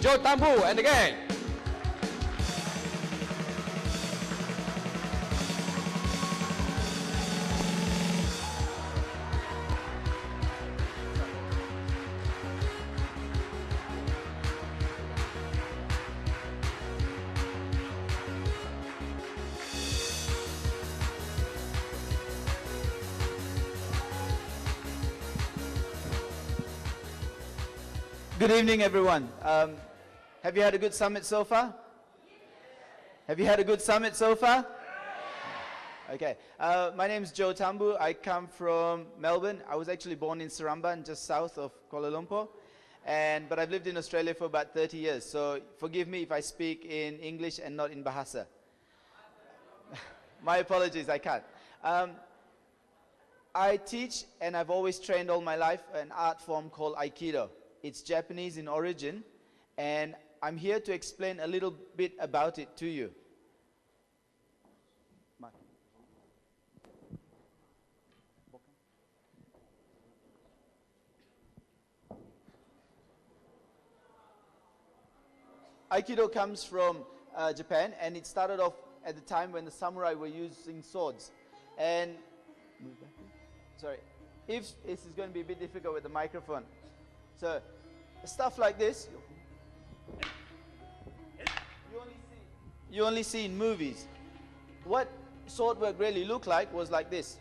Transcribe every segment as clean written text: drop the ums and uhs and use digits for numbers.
Joe Thambu and the gang. Good evening, everyone. Have you had a good summit so far? Have you had a good summit so far? Okay. My name is Joe Thambu. I come from Melbourne. I was actually born in Seramban, just south of Kuala Lumpur. But I've lived in Australia for about 30 years. So forgive me if I speak in English and not in Bahasa. My apologies, I can't. I teach, and I've always trained all my life, an art form called Aikido. It's Japanese in origin, and I'm here to explain a little bit about it to you. Aikido comes from Japan, and it started off at the time when the samurai were using swords. And, sorry, if this is going to be a bit difficult with the microphone. So, stuff like this, you only see in movies. What sword work really looked like was like this.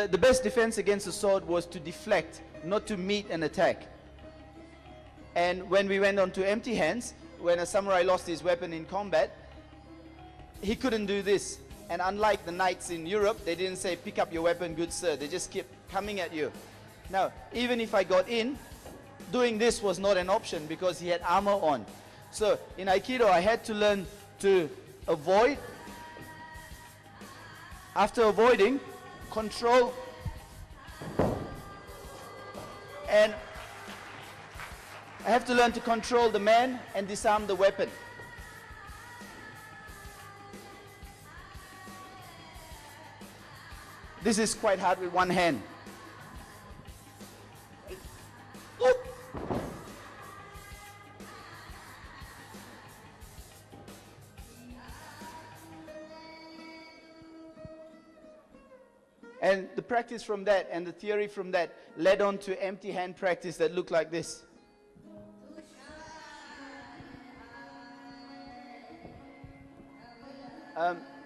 The best defense against a sword was to deflect, not to meet an attack. And when we went on to empty hands, when a samurai lost his weapon in combat, he couldn't do this. And unlike the knights in Europe, they didn't say, pick up your weapon, good sir. They just kept coming at you. Now, even if I got in, doing this was not an option because he had armor on. So in Aikido, I had to learn to avoid. After avoiding, control, and I have to learn to control the man and disarm the weapon. This is quite hard with one hand. And the practice from that and the theory from that led on to empty hand practice that looked like this.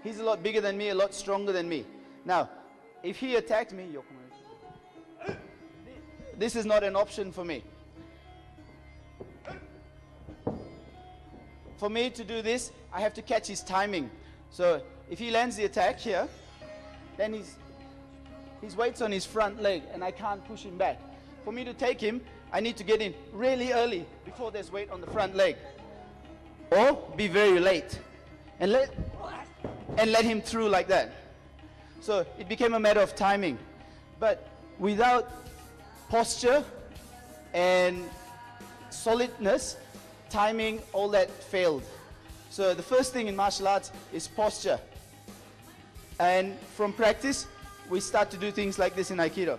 He's a lot bigger than me, a lot stronger than me. Now, if he attacked me, this is not an option for me. For me to do this, I have to catch his timing. So if he lands the attack here, then his weight's on his front leg and I can't push him back. For me to take him, I need to get in really early before there's weight on the front leg. Or be very late and let him through like that. So it became a matter of timing. But without posture and solidness, timing, all that failed. So the first thing in martial arts is posture. And from practice, we start to do things like this in Aikido.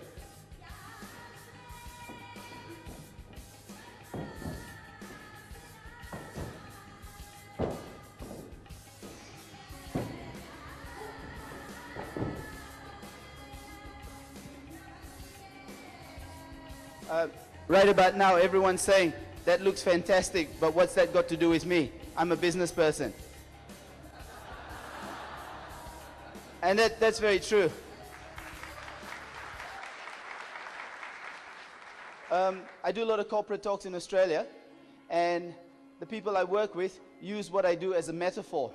Right about now, everyone's saying, that looks fantastic, but what's that got to do with me? I'm a business person. And that's very true. I do a lot of corporate talks in Australia, and the people I work with use what I do as a metaphor.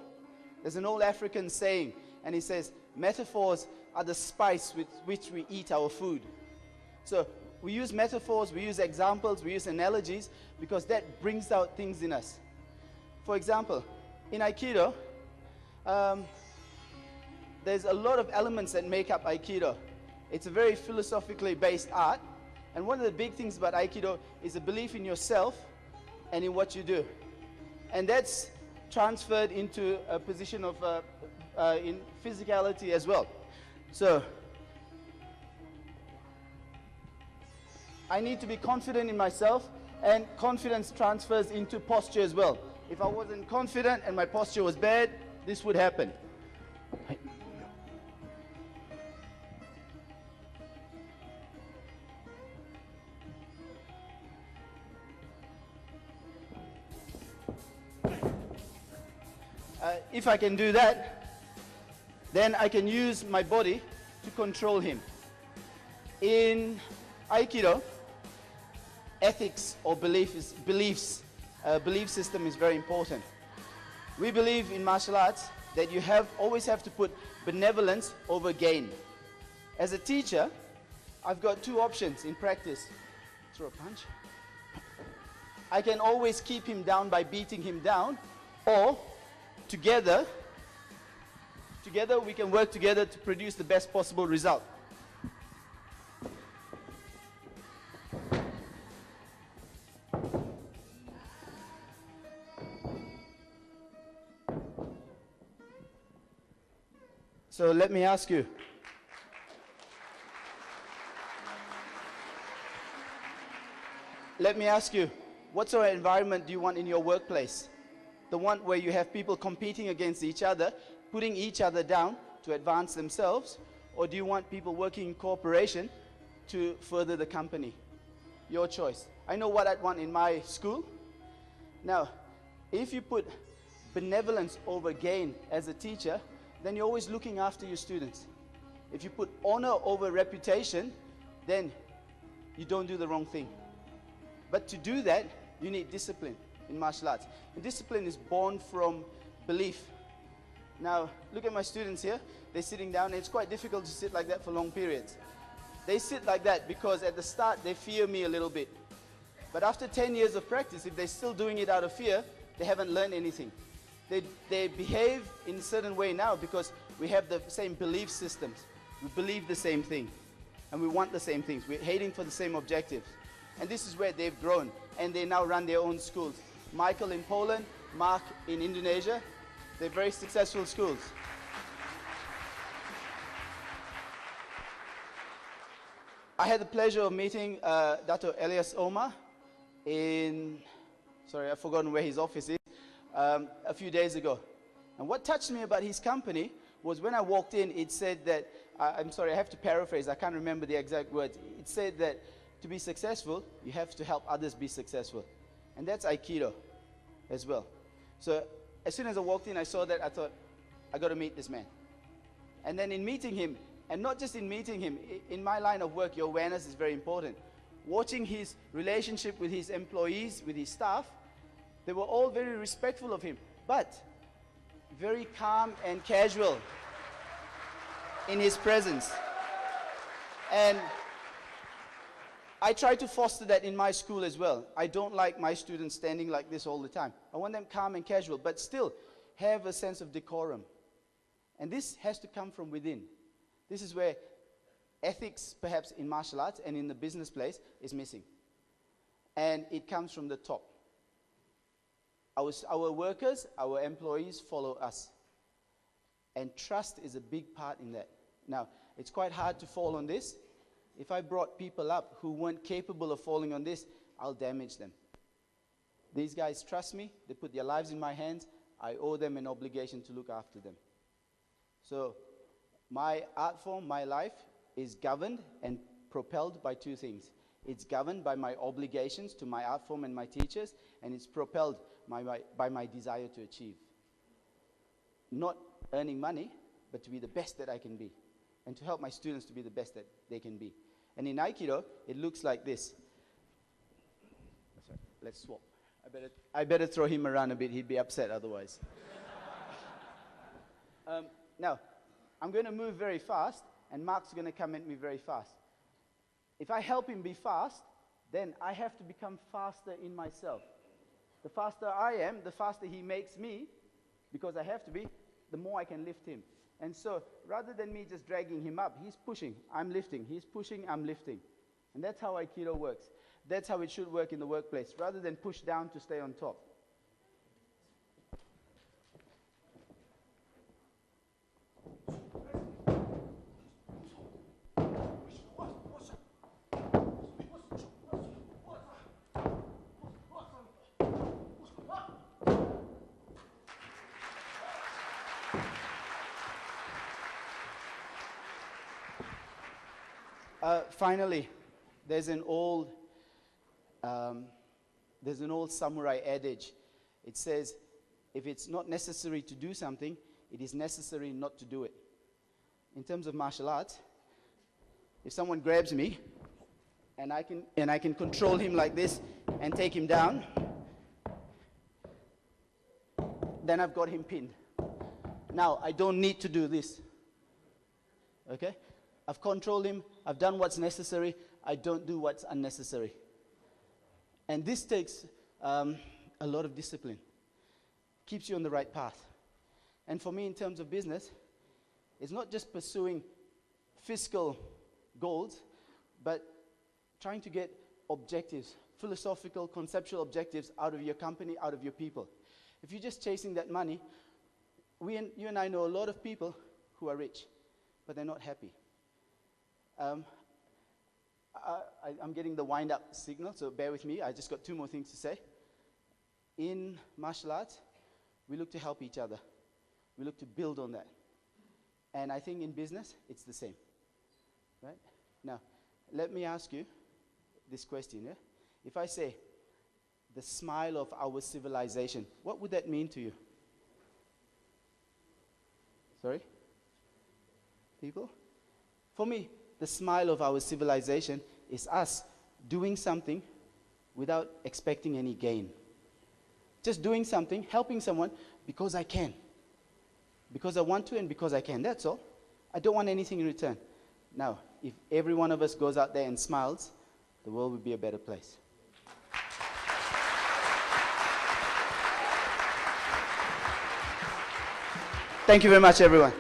There's an old African saying, and he says, metaphors are the spice with which we eat our food. So we use metaphors, we use examples, we use analogies, because that brings out things in us. For example, in Aikido, there's a lot of elements that make up Aikido. It's a very philosophically based art. And one of the big things about Aikido is a belief in yourself and in what you do. And that's transferred into a position of in physicality as well. So I need to be confident in myself, and confidence transfers into posture as well. If I wasn't confident and my posture was bad, this would happen. If I can do that, then I can use my body to control him. In Aikido, ethics or belief system is very important. We believe in martial arts that you always have to put benevolence over gain. As a teacher, I've got two options in practice. Throw a punch. I can always keep him down by beating him down, or together we can work together to produce the best possible result. So let me ask you, what sort of environment do you want in your workplace? The one where you have people competing against each other, putting each other down to advance themselves, or do you want people working in cooperation to further the company? Your choice. I know what I'd want in my school. Now, if you put benevolence over gain as a teacher, then you're always looking after your students. If you put honor over reputation, then you don't do the wrong thing. But to do that, you need discipline in martial arts. And discipline is born from belief. Now, look at my students here. They're sitting down, and it's quite difficult to sit like that for long periods. They sit like that because at the start, they fear me a little bit. But after 10 years of practice, if they're still doing it out of fear, they haven't learned anything. They behave in a certain way now because we have the same belief systems. We believe the same thing, and we want the same things. We're heading for the same objectives. And this is where they've grown, and they now run their own schools. Michael in Poland, Mark in Indonesia. They're very successful schools. I had the pleasure of meeting Dr. Elias Omar I've forgotten where his office is, a few days ago. And what touched me about his company was when I walked in, it said that, I have to paraphrase, I can't remember the exact words. It said that to be successful, you have to help others be successful. And that's Aikido as well. So as soon as I walked in, I saw that, I thought, I got to meet this man. And then in meeting him, and not just in meeting him, in my line of work, your awareness is very important. Watching his relationship with his employees, with his staff, they were all very respectful of him, but very calm and casual in his presence. And I try to foster that in my school as well. I don't like my students standing like this all the time. I want them calm and casual, but still have a sense of decorum. And this has to come from within. This is where ethics, perhaps in martial arts and in the business place, is missing. And it comes from the top. Our workers, our employees follow us. And trust is a big part in that. Now, it's quite hard to fall on this. If I brought people up who weren't capable of falling on this, I'll damage them. These guys trust me. They put their lives in my hands. I owe them an obligation to look after them. So my art form, my life, is governed and propelled by two things. It's governed by my obligations to my art form and my teachers, and it's propelled by my desire to achieve. Not earning money, but to be the best that I can be, and to help my students to be the best that they can be. And in Aikido, it looks like this. Sorry, let's swap. I better throw him around a bit. He'd be upset otherwise. Now, I'm going to move very fast, and Mark's going to come at me very fast. If I help him be fast, then I have to become faster in myself. The faster I am, the faster he makes me, because I have to be, the more I can lift him. And so rather than me just dragging him up, he's pushing, I'm lifting. He's pushing, I'm lifting. And that's how Aikido works. That's how it should work in the workplace, rather than push down to stay on top. Finally, there's an old samurai adage. It says, if it's not necessary to do something, it is necessary not to do it. In terms of martial arts, if someone grabs me and I can control him like this and take him down, then I've got him pinned. Now, I don't need to do this. Okay? I've controlled him. I've done what's necessary. I don't do what's unnecessary. And this takes a lot of discipline. Keeps you on the right path. And for me, in terms of business, it's not just pursuing fiscal goals, but trying to get objectives, philosophical, conceptual objectives out of your company, out of your people. If you're just chasing that money, you and I know a lot of people who are rich, but they're not happy. I'm getting the wind-up signal, so bear with me. I just got 2 more things to say. In martial arts, we look to help each other. We look to build on that. And I think in business, it's the same. Right? Now, let me ask you this question. Yeah? If I say, the smile of our civilization, what would that mean to you? Sorry? People? For me, the smile of our civilization is us doing something without expecting any gain. Just doing something, helping someone because I can. Because I want to and because I can. That's all. I don't want anything in return. Now, if every one of us goes out there and smiles, the world would be a better place. Thank you very much, everyone.